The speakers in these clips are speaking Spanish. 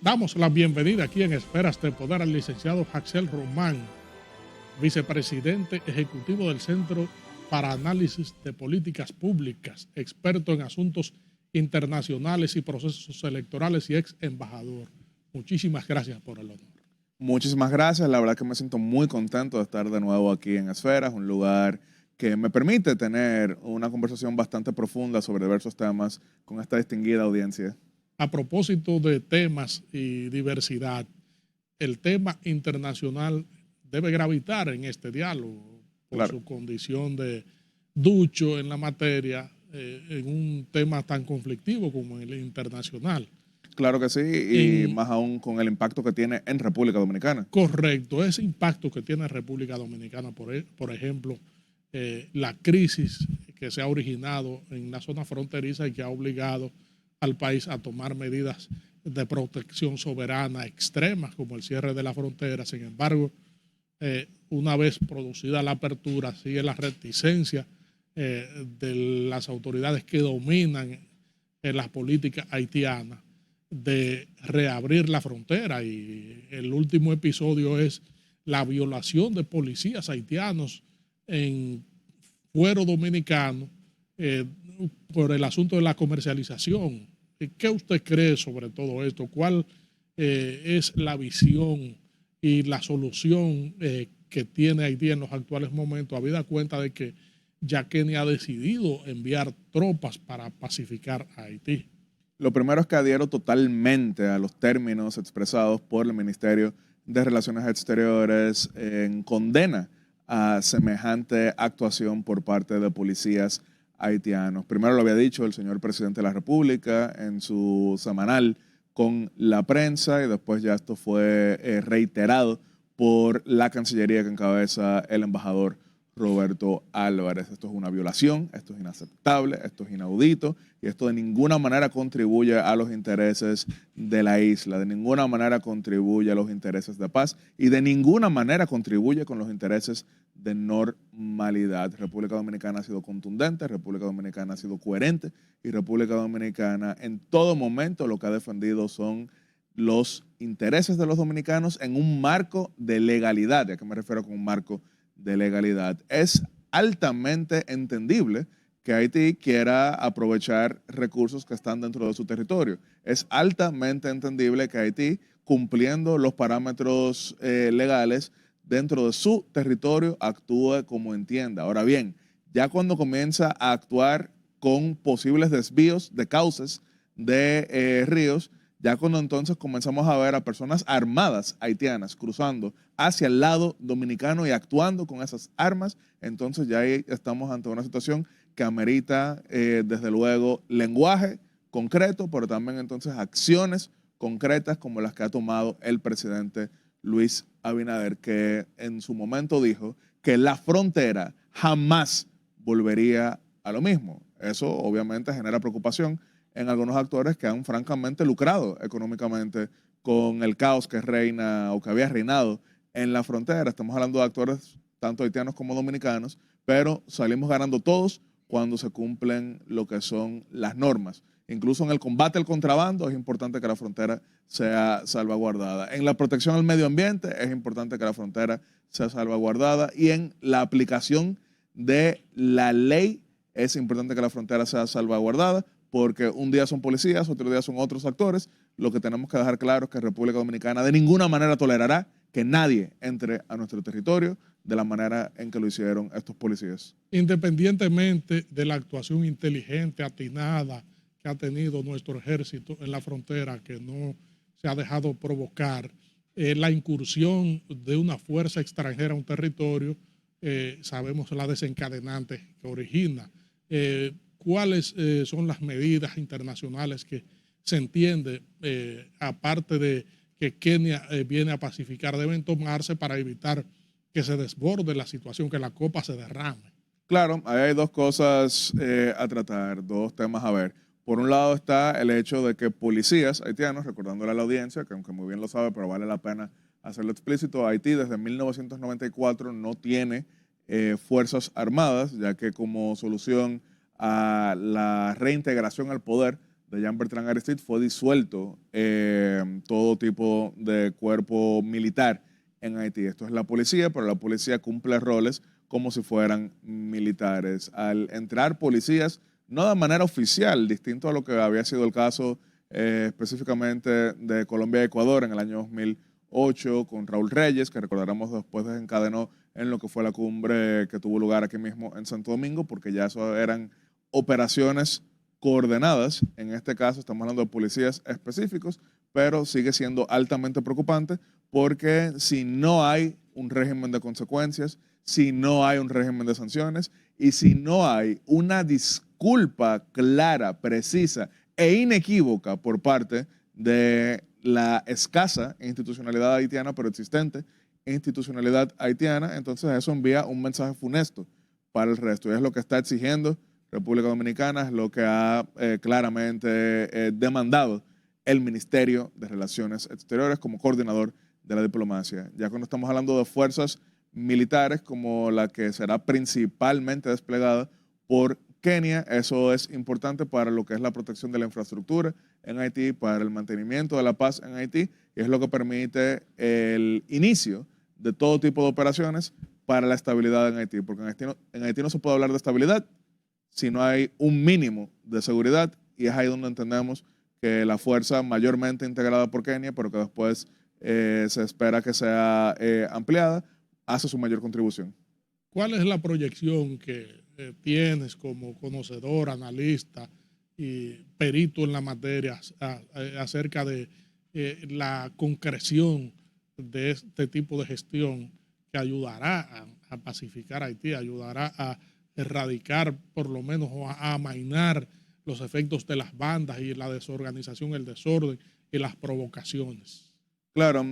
Damos la bienvenida aquí en Esferas de Poder al licenciado Jaxel Román, vicepresidente ejecutivo del Centro para Análisis de Políticas Públicas, experto en asuntos internacionales y procesos electorales y ex embajador. Muchísimas gracias por el honor. Muchísimas gracias, la verdad que me siento muy contento de estar de nuevo aquí en Esferas, un lugar que me permite tener una conversación bastante profunda sobre diversos temas con esta distinguida audiencia. A propósito de temas y diversidad, el tema internacional debe gravitar en este diálogo por Claro. su condición de ducho en la materia, en un tema tan conflictivo como el internacional. Claro que sí, y más aún con el impacto que tiene en República Dominicana. Correcto, ese impacto que tiene República Dominicana, por ejemplo, la crisis que se ha originado en la zona fronteriza y que ha obligado al país a tomar medidas de protección soberana extremas, como el cierre de la frontera. Sin embargo, una vez producida la apertura, sigue la reticencia de las autoridades que dominan en las políticas haitianas de reabrir la frontera, y el último episodio es la violación de policías haitianos en fuero dominicano por el asunto de la comercialización. ¿Qué usted cree sobre todo esto? ¿Cuál es la visión y la solución que tiene Haití en los actuales momentos, habida cuenta de que ya Kenia ha decidido enviar tropas para pacificar a Haití? Lo primero es que adhiero totalmente a los términos expresados por el Ministerio de Relaciones Exteriores en condena a semejante actuación por parte de policías haitianos. Primero lo había dicho el señor presidente de la República en su semanal con la prensa, y después ya esto fue reiterado por la Cancillería que encabeza el embajador Roberto Álvarez. Esto es una violación, esto es inaceptable, esto es inaudito, y esto de ninguna manera contribuye a los intereses de la isla, de ninguna manera contribuye a los intereses de paz y de ninguna manera contribuye con los intereses de normalidad. República Dominicana ha sido contundente, República Dominicana ha sido coherente, y República Dominicana en todo momento lo que ha defendido son los intereses de los dominicanos en un marco de legalidad. ¿A qué me refiero con un marco de legalidad? Es altamente entendible que Haití quiera aprovechar recursos que están dentro de su territorio. Es altamente entendible que Haití, cumpliendo los parámetros legales dentro de su territorio, actúe como entienda. Ahora bien, ya cuando comienza a actuar con posibles desvíos de cauces de ríos, ya cuando entonces comenzamos a ver a personas armadas haitianas cruzando hacia el lado dominicano y actuando con esas armas, entonces ya ahí estamos ante una situación que amerita, desde luego, lenguaje concreto, pero también entonces acciones concretas como las que ha tomado el presidente Luis Abinader, que en su momento dijo que la frontera jamás volvería a lo mismo. Eso obviamente genera preocupación en algunos actores que han francamente lucrado económicamente con el caos que reina o que había reinado en la frontera. Estamos hablando de actores tanto haitianos como dominicanos, pero salimos ganando todos cuando se cumplen lo que son las normas. Incluso en el combate al contrabando es importante que la frontera sea salvaguardada. En la protección al medio ambiente es importante que la frontera sea salvaguardada, y en la aplicación de la ley es importante que la frontera sea salvaguardada, porque un día son policías, otro día son otros actores. Lo que tenemos que dejar claro es que República Dominicana de ninguna manera tolerará que nadie entre a nuestro territorio de la manera en que lo hicieron estos policías. Independientemente de la actuación inteligente, atinada que ha tenido nuestro ejército en la frontera, que no se ha dejado provocar, la incursión de una fuerza extranjera a un territorio, sabemos la desencadenante que origina. ¿Cuáles son las medidas internacionales que se entiende, aparte de que Kenia viene a pacificar, deben tomarse para evitar que se desborde la situación, que la copa se derrame? Claro, ahí hay dos cosas a tratar, dos temas a ver. Por un lado está el hecho de que policías haitianos, recordándole a la audiencia, que aunque muy bien lo sabe, pero vale la pena hacerlo explícito, Haití desde 1994 no tiene fuerzas armadas, ya que como solución a la reintegración al poder de Jean-Bertrand Aristide fue disuelto todo tipo de cuerpo militar en Haití. Esto es la policía, pero la policía cumple roles como si fueran militares. Al entrar policías, no de manera oficial, distinto a lo que había sido el caso específicamente de Colombia y Ecuador en el año 2008 con Raúl Reyes, que recordaremos después desencadenó en lo que fue la cumbre que tuvo lugar aquí mismo en Santo Domingo, porque ya eso eran operaciones coordenadas. En este caso estamos hablando de policías específicos, pero sigue siendo altamente preocupante porque si no hay un régimen de consecuencias, si no hay un régimen de sanciones y si no hay una disculpa clara, precisa e inequívoca por parte de la escasa institucionalidad haitiana, pero existente institucionalidad haitiana, entonces eso envía un mensaje funesto para el resto. Y es lo que está exigiendo República Dominicana, es lo que ha claramente demandado el Ministerio de Relaciones Exteriores como coordinador de la diplomacia. Ya cuando estamos hablando de fuerzas militares como la que será principalmente desplegada por Kenia, eso es importante para lo que es la protección de la infraestructura en Haití, para el mantenimiento de la paz en Haití, y es lo que permite el inicio de todo tipo de operaciones para la estabilidad en Haití, porque en Haití no se puede hablar de estabilidad si no hay un mínimo de seguridad, y es ahí donde entendemos que la fuerza mayormente integrada por Kenia, pero que después se espera que sea ampliada, hace su mayor contribución. ¿Cuál es la proyección que tienes como conocedor, analista y perito en la materia acerca de la concreción de este tipo de gestión que ayudará a pacificar Haití, ayudará a erradicar por lo menos o a amainar los efectos de las bandas y la desorganización, el desorden y las provocaciones? Claro,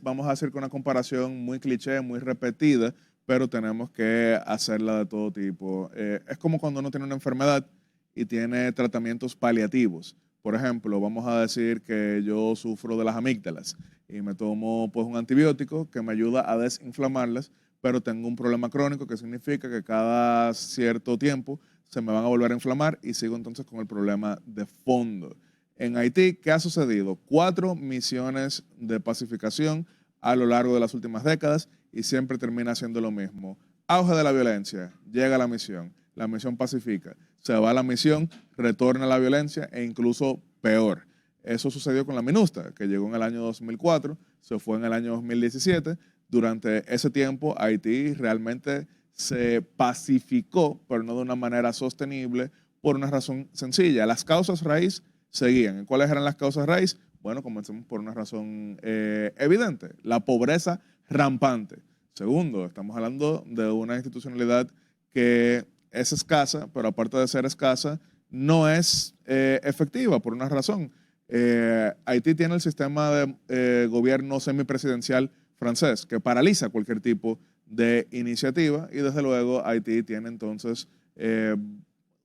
vamos a hacer con una comparación muy cliché, muy repetida, pero tenemos que hacerla de todo tipo. Es como cuando uno tiene una enfermedad y tiene tratamientos paliativos. Por ejemplo, vamos a decir que yo sufro de las amígdalas y me tomo pues un antibiótico que me ayuda a desinflamarlas, pero tengo un problema crónico que significa que cada cierto tiempo se me van a volver a inflamar y sigo entonces con el problema de fondo. En Haití, ¿qué ha sucedido? 4 misiones de pacificación a lo largo de las últimas décadas y siempre termina siendo lo mismo. Auge de la violencia, llega la misión pacifica, se va la misión, retorna la violencia e incluso peor. Eso sucedió con la MINUSTAH, que llegó en el año 2004, se fue en el año 2017. Durante ese tiempo, Haití realmente se pacificó, pero no de una manera sostenible, por una razón sencilla. Las causas raíz seguían. ¿Cuáles eran las causas raíz? Bueno, comencemos por una razón evidente, la pobreza rampante. Segundo, estamos hablando de una institucionalidad que es escasa, pero aparte de ser escasa, no es efectiva por una razón. Haití tiene el sistema de gobierno semipresidencial francés que paraliza cualquier tipo de iniciativa y desde luego Haití tiene entonces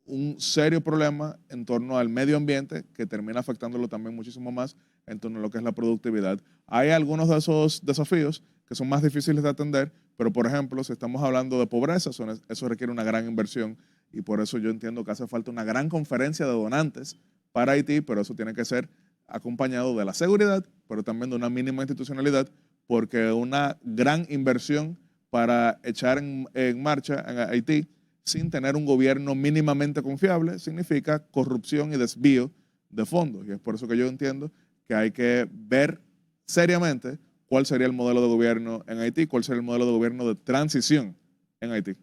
un serio problema en torno al medio ambiente que termina afectándolo también muchísimo más en torno a lo que es la productividad. Hay algunos de esos desafíos que son más difíciles de atender, pero por ejemplo, si estamos hablando de pobreza, eso requiere una gran inversión y por eso yo entiendo que hace falta una gran conferencia de donantes para Haití, pero eso tiene que ser acompañado de la seguridad, pero también de una mínima institucionalidad, porque una gran inversión para echar en marcha en Haití sin tener un gobierno mínimamente confiable significa corrupción y desvío de fondos. Y es por eso que yo entiendo que hay que ver seriamente cuál sería el modelo de gobierno en Haití, cuál sería el modelo de gobierno de transición en Haití.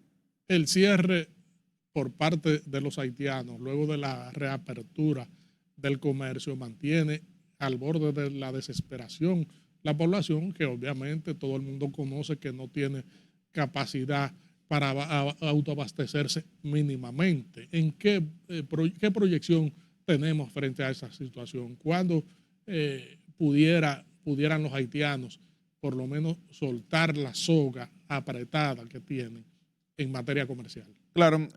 El cierre por parte de los haitianos, luego de la reapertura del comercio, mantiene al borde de la desesperación la población, que obviamente todo el mundo conoce que no tiene capacidad para autoabastecerse mínimamente. ¿En qué proyección tenemos frente a esa situación? ¿Cuándo pudieran los haitianos por lo menos soltar la soga apretada que tienen en materia comercial? Claro,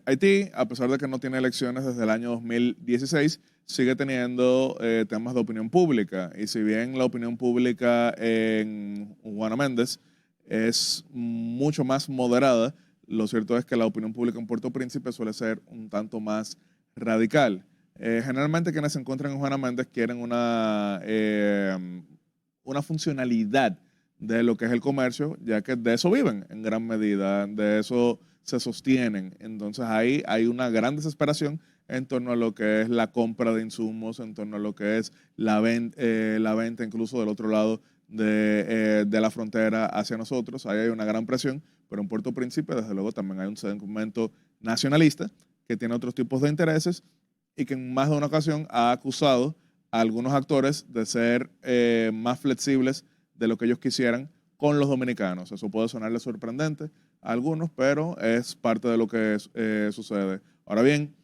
Haití, a pesar de que no tiene elecciones desde el año 2016, sigue teniendo temas de opinión pública. Y si bien la opinión pública en Juana Méndez es mucho más moderada, lo cierto es que la opinión pública en Puerto Príncipe suele ser un tanto más radical. Generalmente quienes se encuentran en Juana Méndez quieren una funcionalidad de lo que es el comercio, ya que de eso viven en gran medida, de eso se sostienen. Entonces ahí hay una gran desesperación en torno a lo que es la compra de insumos, en torno a lo que es la venta incluso del otro lado de la frontera hacia nosotros. Ahí hay una gran presión, pero en Puerto Príncipe desde luego también hay un segmento nacionalista que tiene otros tipos de intereses y que en más de una ocasión ha acusado a algunos actores de ser más flexibles de lo que ellos quisieran con los dominicanos. Eso puede sonarle sorprendente a algunos, pero es parte de lo que sucede. Ahora bien,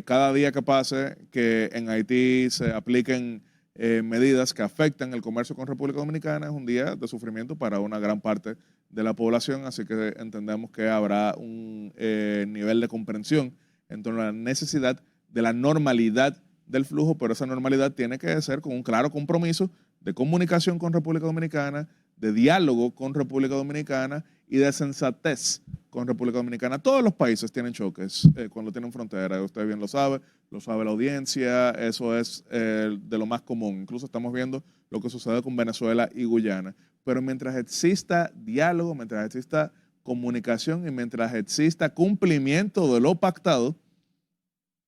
cada día que pase que en Haití se apliquen medidas que afectan el comercio con República Dominicana es un día de sufrimiento para una gran parte de la población, así que entendemos que habrá un nivel de comprensión en torno a la necesidad de la normalidad del flujo, pero esa normalidad tiene que ser con un claro compromiso de comunicación con República Dominicana, de diálogo con República Dominicana y de sensatez con República Dominicana. Todos los países tienen choques cuando tienen frontera, usted bien lo sabe la audiencia, eso es de lo más común. Incluso estamos viendo lo que sucede con Venezuela y Guyana. Pero mientras exista diálogo, mientras exista comunicación y mientras exista cumplimiento de lo pactado,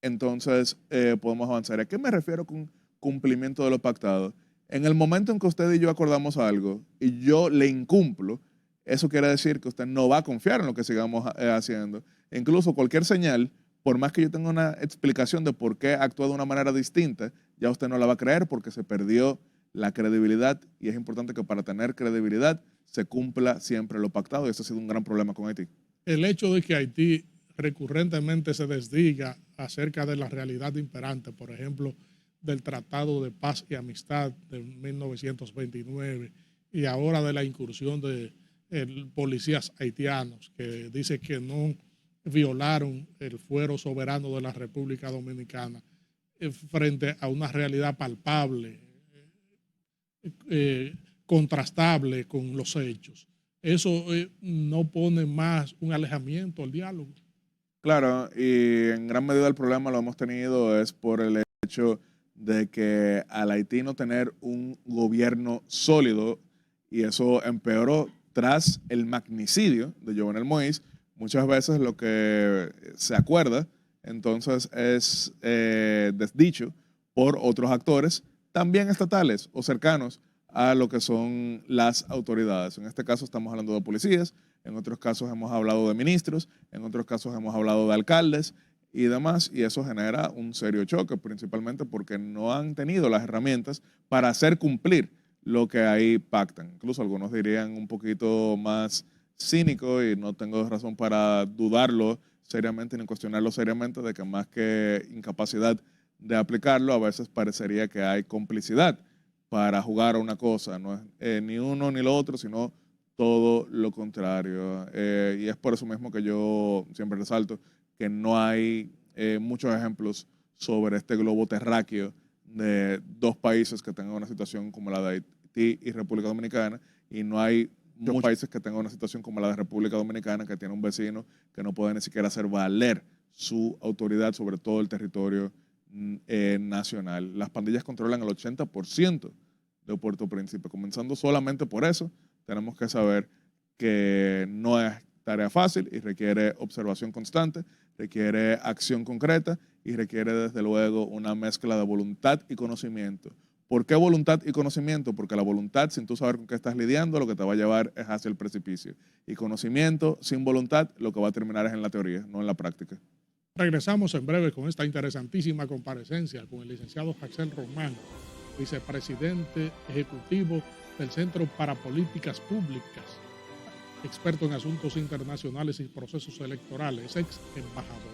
entonces podemos avanzar. ¿A qué me refiero con cumplimiento de lo pactado? En el momento en que usted y yo acordamos algo y yo le incumplo, eso quiere decir que usted no va a confiar en lo que sigamos haciendo. Incluso cualquier señal, por más que yo tenga una explicación de por qué actúa de una manera distinta, ya usted no la va a creer porque se perdió la credibilidad y es importante que para tener credibilidad se cumpla siempre lo pactado y ese ha sido un gran problema con Haití. El hecho de que Haití recurrentemente se desdiga acerca de la realidad imperante, por ejemplo, del Tratado de Paz y Amistad de 1929 y ahora de la incursión de policías haitianos que dice que no violaron el fuero soberano de la República Dominicana frente a una realidad palpable, contrastable con los hechos. Eso no pone más un alejamiento al diálogo. Claro, y en gran medida el problema lo hemos tenido es por el hecho de que al Haití no tener un gobierno sólido, y eso empeoró tras el magnicidio de Jovenel Moïse, muchas veces lo que se acuerda entonces es desdicho por otros actores, también estatales o cercanos a lo que son las autoridades. En este caso estamos hablando de policías, en otros casos hemos hablado de ministros, en otros casos hemos hablado de alcaldes y demás, y eso genera un serio choque, principalmente porque no han tenido las herramientas para hacer cumplir lo que ahí pactan. Incluso algunos dirían un poquito más cínico, y no tengo razón para dudarlo seriamente ni cuestionarlo seriamente, de que más que incapacidad de aplicarlo, a veces parecería que hay complicidad para jugar a una cosa. No es ni uno ni lo otro, sino todo lo contrario. Y es por eso mismo que yo siempre resalto que no hay muchos ejemplos sobre este globo terráqueo de dos países que tengan una situación como la de Haití y República Dominicana, y no hay muchos países que tengan una situación como la de República Dominicana, que tiene un vecino que no puede ni siquiera hacer valer su autoridad sobre todo el territorio nacional. Las pandillas controlan el 80% de Puerto Príncipe. Comenzando solamente por eso, tenemos que saber que no es tarea fácil y requiere observación constante, requiere acción concreta y requiere desde luego una mezcla de voluntad y conocimiento. ¿Por qué voluntad y conocimiento? Porque la voluntad, sin tú saber con qué estás lidiando, lo que te va a llevar es hacia el precipicio. Y conocimiento sin voluntad, lo que va a terminar es en la teoría, no en la práctica. Regresamos en breve con esta interesantísima comparecencia con el licenciado Jackson Román, vicepresidente ejecutivo del Centro para Políticas Públicas, experto en asuntos internacionales y procesos electorales, ex embajador.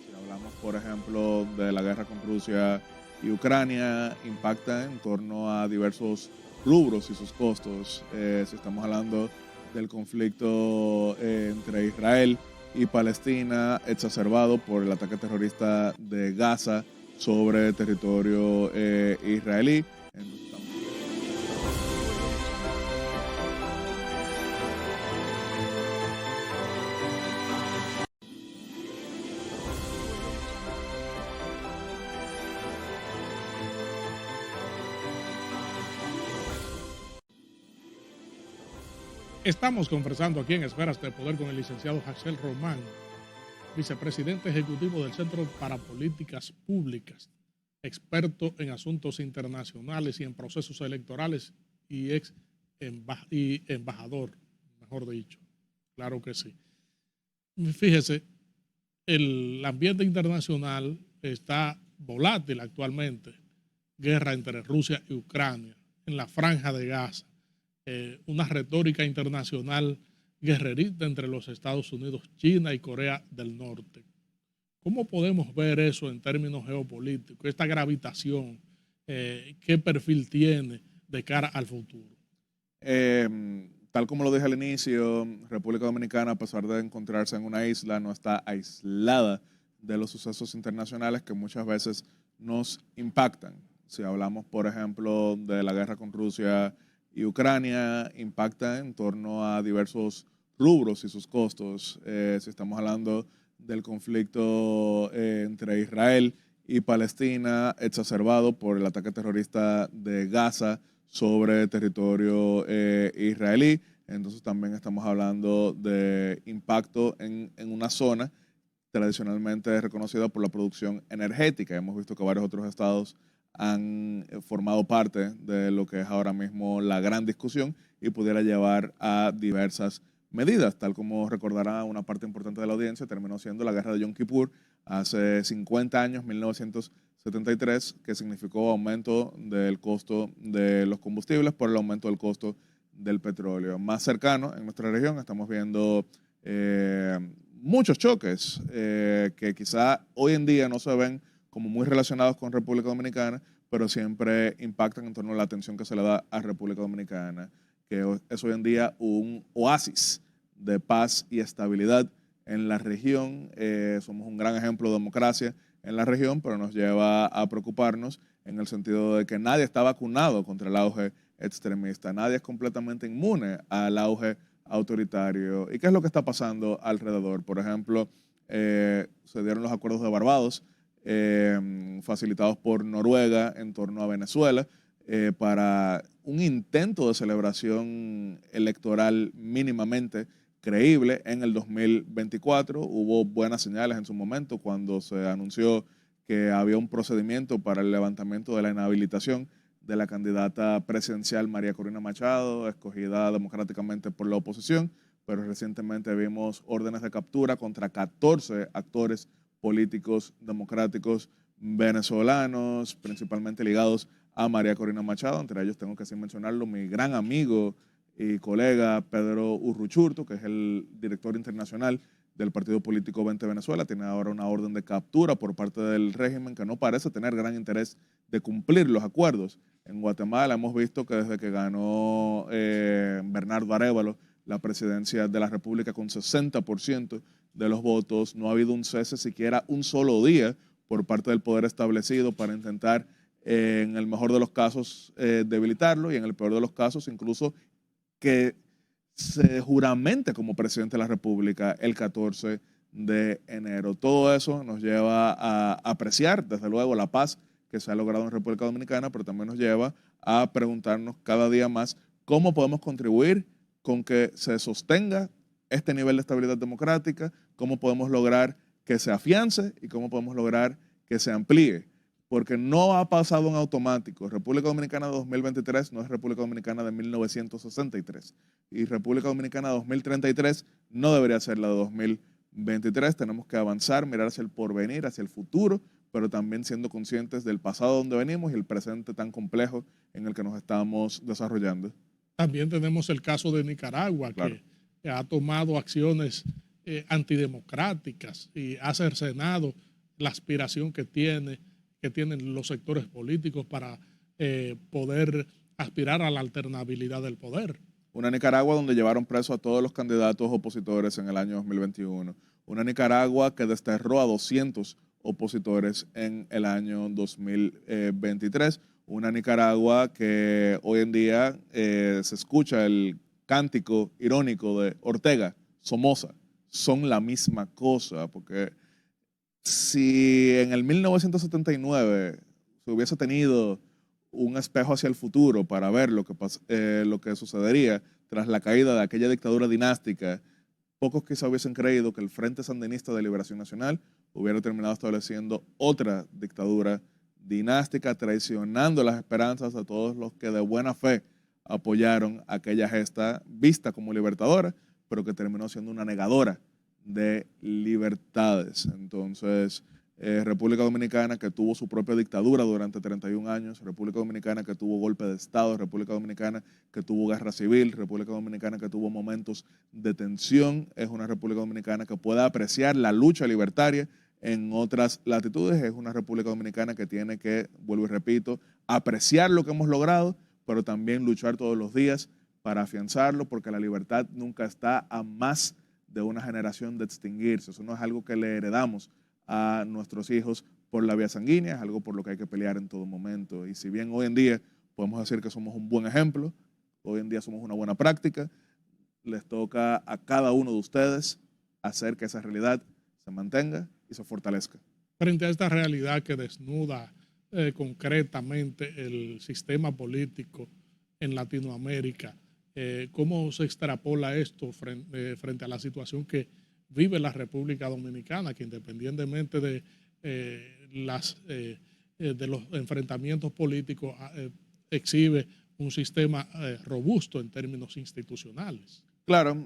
Si hablamos, por ejemplo, de la guerra con Rusia y Ucrania, impacta en torno a diversos rubros y sus costos. Si estamos hablando del conflicto entre Israel y Palestina, exacerbado por el ataque terrorista de Gaza sobre territorio israelí. Estamos conversando aquí en Esferas de Poder con el licenciado Jaxel Román, vicepresidente ejecutivo del Centro para Políticas Públicas, experto en asuntos internacionales y en procesos electorales y embajador, mejor dicho. Claro que sí. Fíjese, el ambiente internacional está volátil actualmente. Guerra entre Rusia y Ucrania, en la Franja de Gaza, una retórica internacional guerrerista entre los Estados Unidos, China y Corea del Norte. ¿Cómo podemos ver eso en términos geopolíticos? Esta gravitación, ¿qué perfil tiene de cara al futuro? Tal como lo dije al inicio, República Dominicana, a pesar de encontrarse en una isla, no está aislada de los sucesos internacionales que muchas veces nos impactan. Si hablamos, por ejemplo, de la guerra con Rusia y Ucrania, impacta en torno a diversos rubros y sus costos. Si estamos hablando del conflicto entre Israel y Palestina, exacerbado por el ataque terrorista de Gaza sobre territorio israelí. Entonces también estamos hablando de impacto en una zona tradicionalmente reconocida por la producción energética. Hemos visto que varios otros estados han formado parte de lo que es ahora mismo la gran discusión y pudiera llevar a diversas medidas, tal como recordará una parte importante de la audiencia, terminó siendo la guerra de Yom Kippur hace 50 años, 1973, que significó aumento del costo de los combustibles por el aumento del costo del petróleo. Más cercano, en nuestra región, estamos viendo muchos choques que quizá hoy en día no se ven como muy relacionados con República Dominicana, pero siempre impactan en torno a la atención que se le da a República Dominicana, que es hoy en día un oasis de paz y estabilidad en la región. Somos un gran ejemplo de democracia en la región, pero nos lleva a preocuparnos en el sentido de que nadie está vacunado contra el auge extremista, nadie es completamente inmune al auge autoritario. ¿Y qué es lo que está pasando alrededor? Por ejemplo, se dieron los acuerdos de Barbados, facilitados por Noruega en torno a Venezuela, para un intento de celebración electoral mínimamente creíble en el 2024. Hubo buenas señales en su momento cuando se anunció que había un procedimiento para el levantamiento de la inhabilitación de la candidata presidencial María Corina Machado, escogida democráticamente por la oposición, pero recientemente vimos órdenes de captura contra 14 actores políticos democráticos venezolanos, principalmente ligados a María Corina Machado. Entre ellos tengo que así mencionarlo, mi gran amigo y colega Pedro Urruchurtu, que es el director internacional del partido político 20 Venezuela. Tiene ahora una orden de captura por parte del régimen que no parece tener gran interés de cumplir los acuerdos. En Guatemala hemos visto que desde que ganó Bernardo Arévalo la presidencia de la República con 60% de los votos, no ha habido un cese siquiera un solo día por parte del poder establecido para intentar, en el mejor de los casos, debilitarlo y en el peor de los casos incluso que se juramente como presidente de la República el 14 de enero. Todo eso nos lleva a apreciar, desde luego, la paz que se ha logrado en República Dominicana, pero también nos lleva a preguntarnos cada día más cómo podemos contribuir con que se sostenga este nivel de estabilidad democrática, cómo podemos lograr que se afiance y cómo podemos lograr que se amplíe. Porque no ha pasado en automático. República Dominicana de 2023 no es República Dominicana de 1963. Y República Dominicana de 2033 no debería ser la de 2023. Tenemos que avanzar, mirar hacia el porvenir, hacia el futuro, pero también siendo conscientes del pasado donde venimos y el presente tan complejo en el que nos estamos desarrollando. También tenemos el caso de Nicaragua, claro, que ha tomado acciones antidemocráticas y ha cercenado la aspiración que tienen los sectores políticos para poder aspirar a la alternabilidad del poder. Una Nicaragua donde llevaron preso a todos los candidatos opositores en el año 2021. Una Nicaragua que desterró a 200 opositores en el año 2023. Una Nicaragua que hoy en día se escucha el cántico irónico de Ortega, Somoza, son la misma cosa, porque si en el 1979 se hubiese tenido un espejo hacia el futuro para ver lo que sucedería tras la caída de aquella dictadura dinástica, pocos quizá hubiesen creído que el Frente Sandinista de Liberación Nacional hubiera terminado estableciendo otra dictadura dinástica, traicionando las esperanzas de todos los que de buena fe apoyaron aquella gesta vista como libertadora, pero que terminó siendo una negadora de libertades. Entonces, República Dominicana, que tuvo su propia dictadura durante 31 años, República Dominicana que tuvo golpe de Estado, República Dominicana que tuvo guerra civil, República Dominicana que tuvo momentos de tensión, es una República Dominicana que puede apreciar la lucha libertaria en otras latitudes, es una República Dominicana que tiene que, vuelvo y repito, apreciar lo que hemos logrado, pero también luchar todos los días para afianzarlo, porque la libertad nunca está a más de una generación de extinguirse. Eso no es algo que le heredamos a nuestros hijos por la vía sanguínea, es algo por lo que hay que pelear en todo momento. Y si bien hoy en día podemos decir que somos un buen ejemplo, hoy en día somos una buena práctica, les toca a cada uno de ustedes hacer que esa realidad se mantenga y se fortalezca. Frente a esta realidad que desnuda concretamente el sistema político en Latinoamérica, ¿cómo se extrapola esto frente a la situación que vive la República Dominicana, que independientemente de los enfrentamientos políticos exhibe un sistema robusto en términos institucionales? Claro,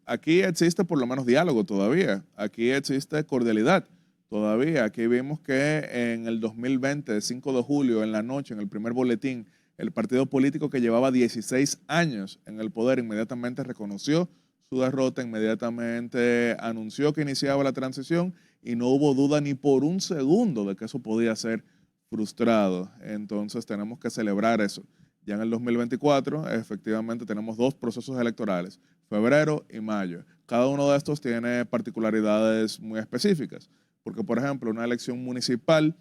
aquí existe por lo menos diálogo todavía, aquí existe cordialidad todavía. Aquí vimos que en el 2020, 5 de julio, en la noche, en el primer boletín, el partido político que llevaba 16 años en el poder inmediatamente reconoció su derrota, inmediatamente anunció que iniciaba la transición y no hubo duda ni por un segundo de que eso podía ser frustrado. Entonces tenemos que celebrar eso. Ya en el 2024, efectivamente, tenemos dos procesos electorales, febrero y mayo. Cada uno de estos tiene particularidades muy específicas, porque, por ejemplo, una elección municipal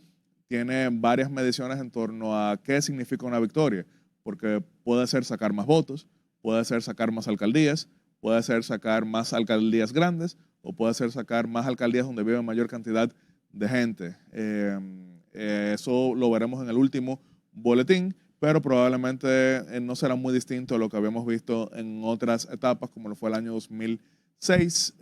tiene varias mediciones en torno a qué significa una victoria, porque puede ser sacar más votos, puede ser sacar más alcaldías, puede ser sacar más alcaldías grandes o puede ser sacar más alcaldías donde vive mayor cantidad de gente. Eso lo veremos en el último boletín, pero probablemente no será muy distinto a lo que habíamos visto en otras etapas, como lo fue el año 2006,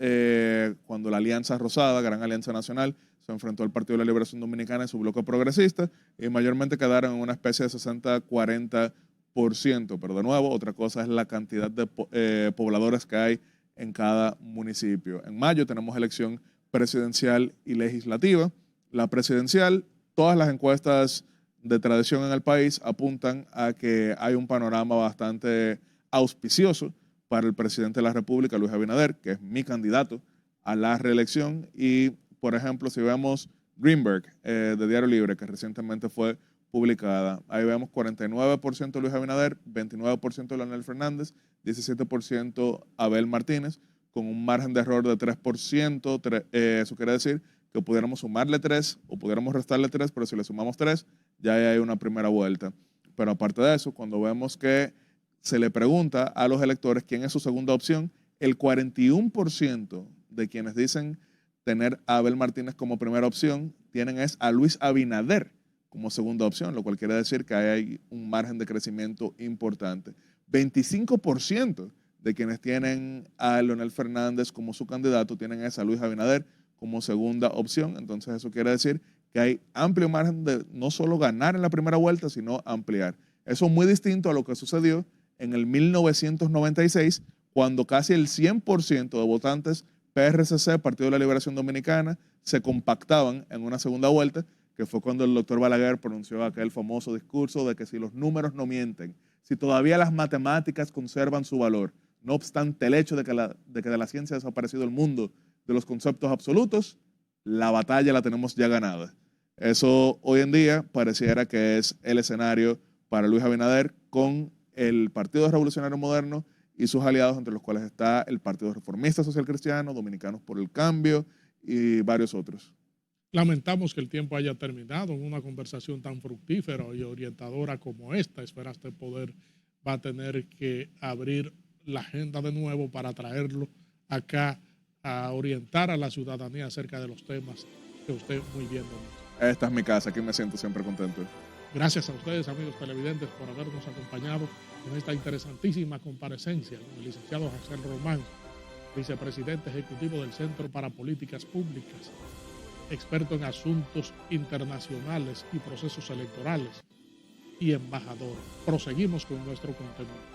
cuando la Alianza Rosada, Gran Alianza Nacional, se enfrentó al Partido de la Liberación Dominicana y su bloque progresista, y mayormente quedaron en una especie de 60-40%, pero de nuevo, otra cosa es la cantidad de pobladores que hay en cada municipio. En mayo tenemos elección presidencial y legislativa. La presidencial, todas las encuestas de tradición en el país apuntan a que hay un panorama bastante auspicioso para el presidente de la República, Luis Abinader, que es mi candidato a la reelección. Y, por ejemplo, si vemos Greenberg, de Diario Libre, que recientemente fue publicada, ahí vemos 49% Luis Abinader, 29% Leonel Fernández, 17% Abel Martínez, con un margen de error de 3%. Eso quiere decir que pudiéramos sumarle 3 o pudiéramos restarle 3, pero si le sumamos 3, ya hay una primera vuelta. Pero aparte de eso, cuando vemos que se le pregunta a los electores quién es su segunda opción, el 41% de quienes dicen tener a Abel Martínez como primera opción, tienen es a Luis Abinader como segunda opción, lo cual quiere decir que hay un margen de crecimiento importante. 25% de quienes tienen a Leonel Fernández como su candidato tienen a Luis Abinader como segunda opción. Entonces eso quiere decir que hay amplio margen de no solo ganar en la primera vuelta, sino ampliar. Eso es muy distinto a lo que sucedió en el 1996, cuando casi el 100% de votantes PRCC, Partido de la Liberación Dominicana, se compactaban en una segunda vuelta, que fue cuando el doctor Balaguer pronunció aquel famoso discurso de que si los números no mienten, si todavía las matemáticas conservan su valor, no obstante el hecho de que de la ciencia ha desaparecido el mundo de los conceptos absolutos, la batalla la tenemos ya ganada. Eso hoy en día pareciera que es el escenario para Luis Abinader con el Partido Revolucionario Moderno y sus aliados, entre los cuales está el Partido Reformista Social Cristiano, Dominicanos por el Cambio y varios otros. Lamentamos que el tiempo haya terminado en una conversación tan fructífera y orientadora como esta. Esperaste poder va a tener que abrir la agenda de nuevo para traerlo acá a orientar a la ciudadanía acerca de los temas que usted muy bien domina. Esta es mi casa, aquí me siento siempre contento. Gracias a ustedes, amigos televidentes, por habernos acompañado en esta interesantísima comparecencia con el licenciado José Román, vicepresidente ejecutivo del Centro para Políticas Públicas, experto en asuntos internacionales y procesos electorales y embajador. Proseguimos con nuestro contenido.